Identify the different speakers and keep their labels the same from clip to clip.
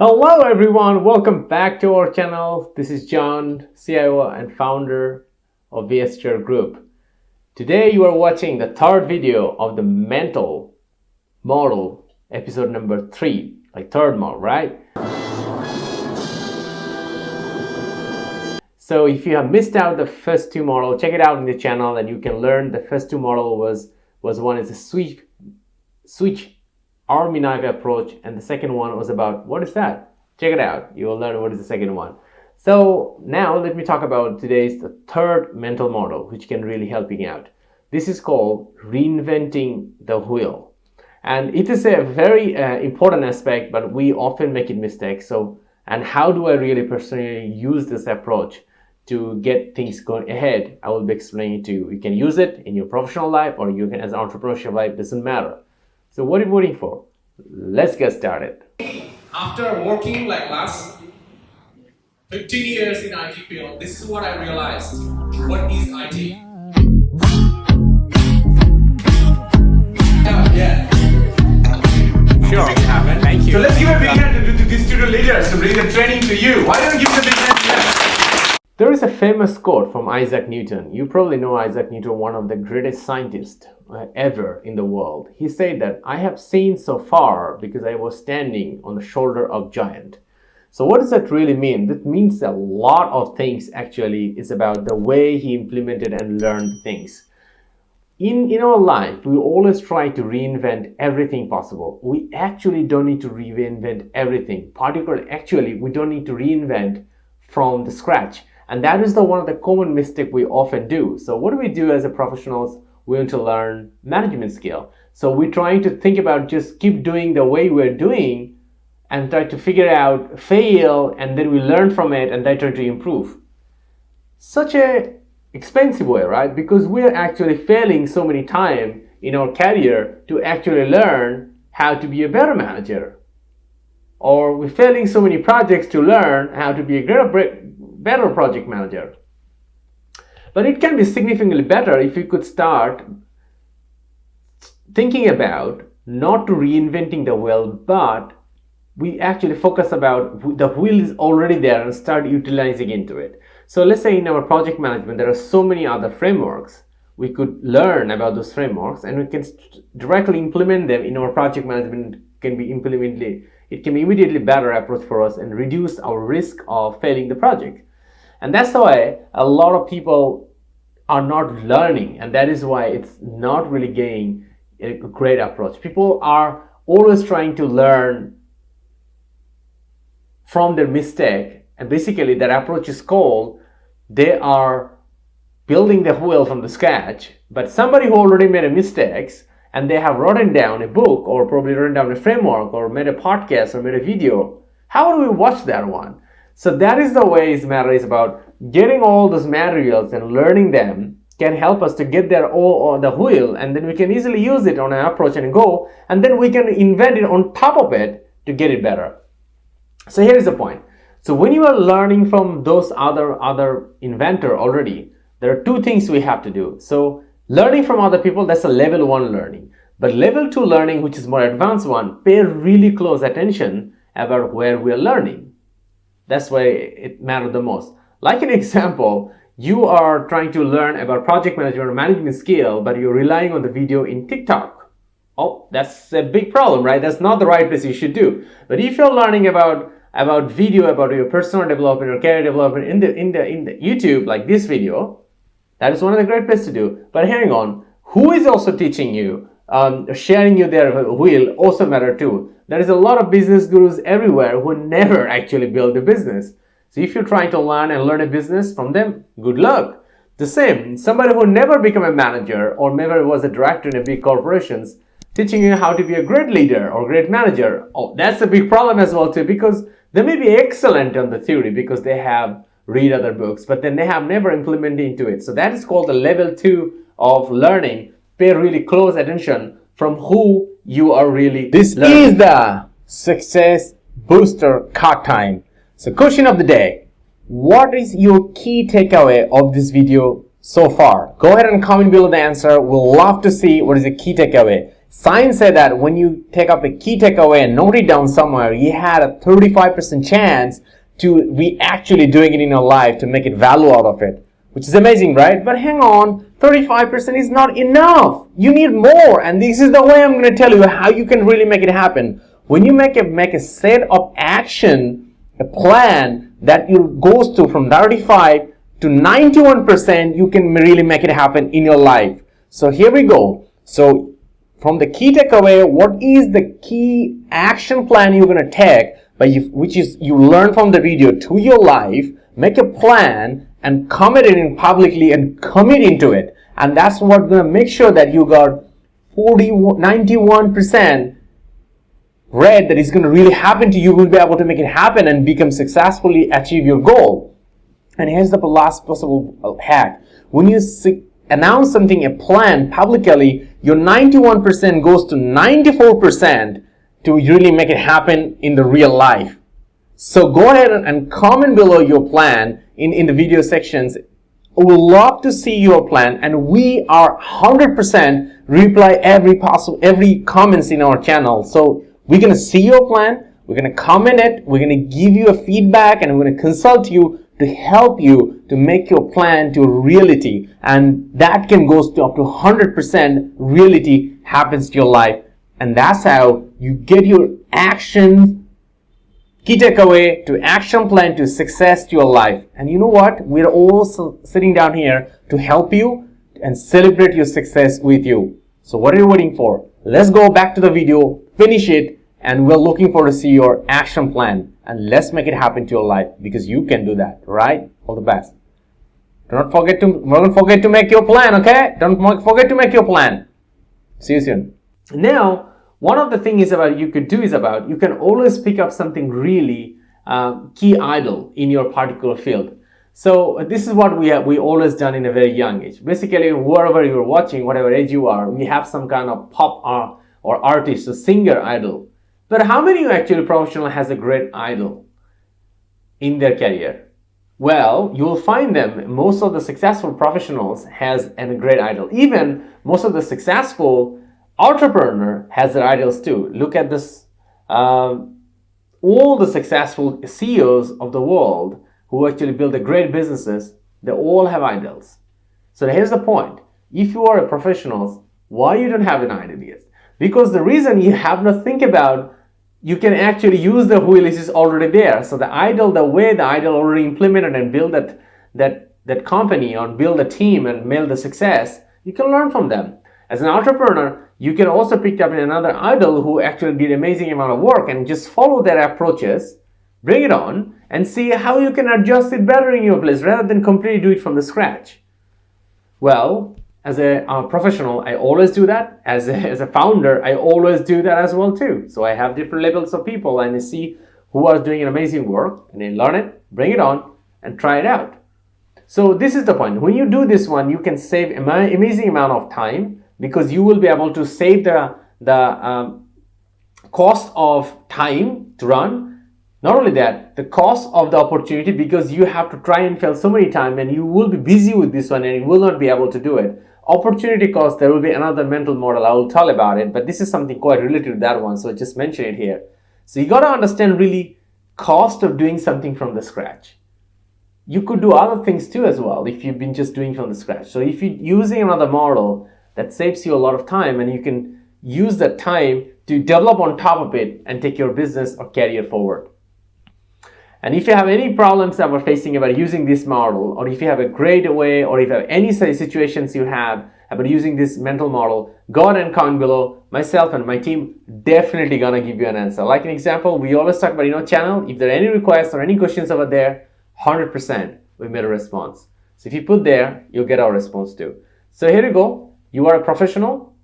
Speaker 1: Hello everyone, welcome back to our channel. This is John, CIO and founder of VSHR Group. Today you are watching the third video of the mental model, episode number 3, like third model, right? So if you have missed out the first two models, check it out in the channel and you can learn the first two model was one is a switch Army knife approach, and the second one was about what is that? Check it out. You will learn what is the second one. So now let me talk about today's the third mental model, which can really help you out. This is called reinventing the wheel, and it is a very important aspect, but we often make it mistakes. So, and how do I really personally use this approach to get things going ahead? I will be explaining to you. You can use it in your professional life, or you can as an entrepreneurship life. Doesn't matter. So what are you waiting for? Let's get started.
Speaker 2: After working like last 15 years in IT field, this is what I realized. What is IT? Yeah.
Speaker 1: Sure.
Speaker 2: Make it happen.
Speaker 1: Thank you.
Speaker 2: So let's give a big hand to these student leaders to bring the training to you. Why don't you give a big hand to them?
Speaker 1: There is a famous quote from Isaac Newton. You probably know Isaac Newton, one of the greatest scientists ever in the world. He said that I have seen so far because I was standing on the shoulder of giant. So what does that really mean? That means a lot of things actually is about the way he implemented and learned things. In our life, we always try to reinvent everything possible. We actually don't need to reinvent everything. Particularly, actually, we don't need to reinvent from the scratch. And that is one of the common mistake we often do. So what do we do as a professionals? We want to learn management skill. So we're trying to think about just keep doing the way we're doing and try to figure out, fail, and then we learn from it and then try to improve. Such a expensive way, right? Because we're actually failing so many times in our career to actually learn how to be a better manager. Or we're failing so many projects to learn how to be a better project manager. But it can be significantly better if you could start thinking about not to reinventing the wheel, but we actually focus about the wheel is already there and start utilizing into it. So let's say in our project management, there are so many other frameworks. We could learn about those frameworks and we can directly implement them in our project management. It can be immediately better approach for us and reduce our risk of failing the project. And that's why a lot of people are not learning, and that is why it's not really getting a great approach. People are always trying to learn from their mistake, and basically that approach is called they are building the wheel from the scratch, but somebody who already made a mistakes and they have written down a book or probably written down a framework or made a podcast or made a video, how do we watch that one? So that is the way it matters about getting all those materials and learning them can help us to get there all on the wheel, and then we can easily use it on an approach and go, and then we can invent it on top of it to get it better. So here is the point. So when you are learning from those other inventor already, there are two things we have to do. So learning from other people, that's a level 1 learning. But level 2 learning, which is more advanced one, pay really close attention about where we are learning. That's why it matters the most. Like an example, you are trying to learn about project management or management skill, but you're relying on the video in TikTok. Oh, that's a big problem, right? That's not the right place you should do. But if you're learning about video, about your personal development or career development in the YouTube, like this video, that is one of the great places to do. But hang on, who is also teaching you, sharing you their wheel also matter too. There is a lot of business gurus everywhere who never actually build a business. So if you're trying to learn a business from them, good luck. The same, somebody who never became a manager or never was a director in a big corporations, teaching you how to be a great leader or great manager. Oh, that's a big problem as well too, because they may be excellent on the theory because they have read other books, but then they have never implemented into it. So that is called the level 2 of learning. Pay really close attention from who you are really This
Speaker 2: learning.
Speaker 1: is the success booster card time. So question of the day, what is your key takeaway of this video so far? Go ahead and comment below the answer. We'll love to see what is the key takeaway. Science said that when you take up a key takeaway and note it down somewhere, you had a 35% chance to be actually doing it in your life to make it value out of it, which is amazing, right? But hang on, 35% is not enough. You need more, and this is the way I'm going to tell you how you can really make it happen. When you make a set of action, a plan that you goes to from 35 to 91%, you can really make it happen in your life. So here we go. So from the key takeaway, what is the key action plan you're going to take, which is you learn from the video to your life, make a plan and commit it in publicly and commit into it. And that's what's going to make sure that you got 91% red that is going to really happen to you. Will be able to make it happen and become successfully achieve your goal. And here's the last possible hack. When you announce something, a plan publicly, your 91% goes to 94% to really make it happen in the real life. So go ahead and comment below your plan in the video sections. We would love to see your plan, and we are 100% reply every comments in our channel. So we're going to see your plan, we're going to comment it, we're going to give you a feedback, and we're going to consult you to help you to make your plan to a reality. And that can go to up to 100% reality happens to your life. And that's how you get your action, key takeaway to action plan to success to your life. And you know what? We're all sitting down here to help you and celebrate your success with you. So what are you waiting for? Let's go back to the video, finish it, and we're looking forward to see your action plan. And let's make it happen to your life, because you can do that, right? All the best. Don't forget to make your plan, okay? Don't forget to make your plan. See you soon. Now, one of the things you can always pick up something really key idol in your particular field. So this is what we always done in a very young age. Basically, wherever you're watching, whatever age you are, we have some kind of pop or artist or singer idol. But how many actually professional has a great idol in their career? Well, you will find them. Most of the successful professionals has a great idol. Even most of the successful entrepreneur has their idols too. Look at this. All the successful CEOs of the world who actually build the great businesses, they all have idols. So here's the point. If you are a professional, why you don't have an idol yet? Because the reason you have to think about, you can actually use the wheel is already there. So the way the idol already implemented and build that company or build a team and build the success, you can learn from them. As an entrepreneur, you can also pick up another idol who actually did amazing amount of work and just follow their approaches, bring it on, and see how you can adjust it better in your place rather than completely do it from the scratch. Well, as a professional, I always do that. As a founder, I always do that as well too. So I have different levels of people and I see who are doing an amazing work and I learn it, bring it on, and try it out. So this is the point. When you do this one, you can save an amazing amount of time, because you will be able to save the cost of time to run. Not only that, the cost of the opportunity, because you have to try and fail so many times and you will be busy with this one and you will not be able to do it. Opportunity cost, there will be another mental model. I will tell about it, but this is something quite related to that one, so I just mention it here. So you got to understand really cost of doing something from the scratch. You could do other things too as well if you've been just doing from the scratch. So if you're using another model, that saves you a lot of time and you can use that time to develop on top of it and take your business or career forward. And if you have any problems that we're facing about using this model, or if you have a great way, or if you have any situations you have about using this mental model, go ahead and comment below. Myself and my team definitely gonna give you an answer. Like an example, we always talk about channel. If there are any requests or any questions over there, 100% we made a response. So if you put there, you'll get our response too. So here you go. You are a professional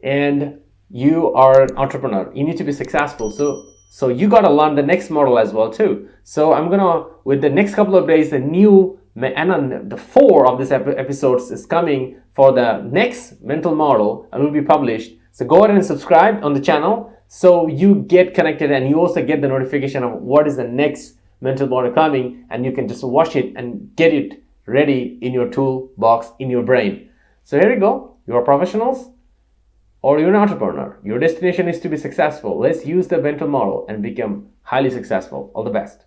Speaker 1: and you are an entrepreneur. You need to be successful. So you got to learn the next model as well too. So I'm gonna, with the next couple of days, the 4 of this episodes is coming for the next mental model and will be published. So go ahead and subscribe on the channel so you get connected and you also get the notification of what is the next mental model coming, and you can just watch it and get it ready in your toolbox, in your brain. So here you go. You are professionals. or you're an entrepreneur, your destination is to be successful. Let's use the mental model and become highly successful. All the best.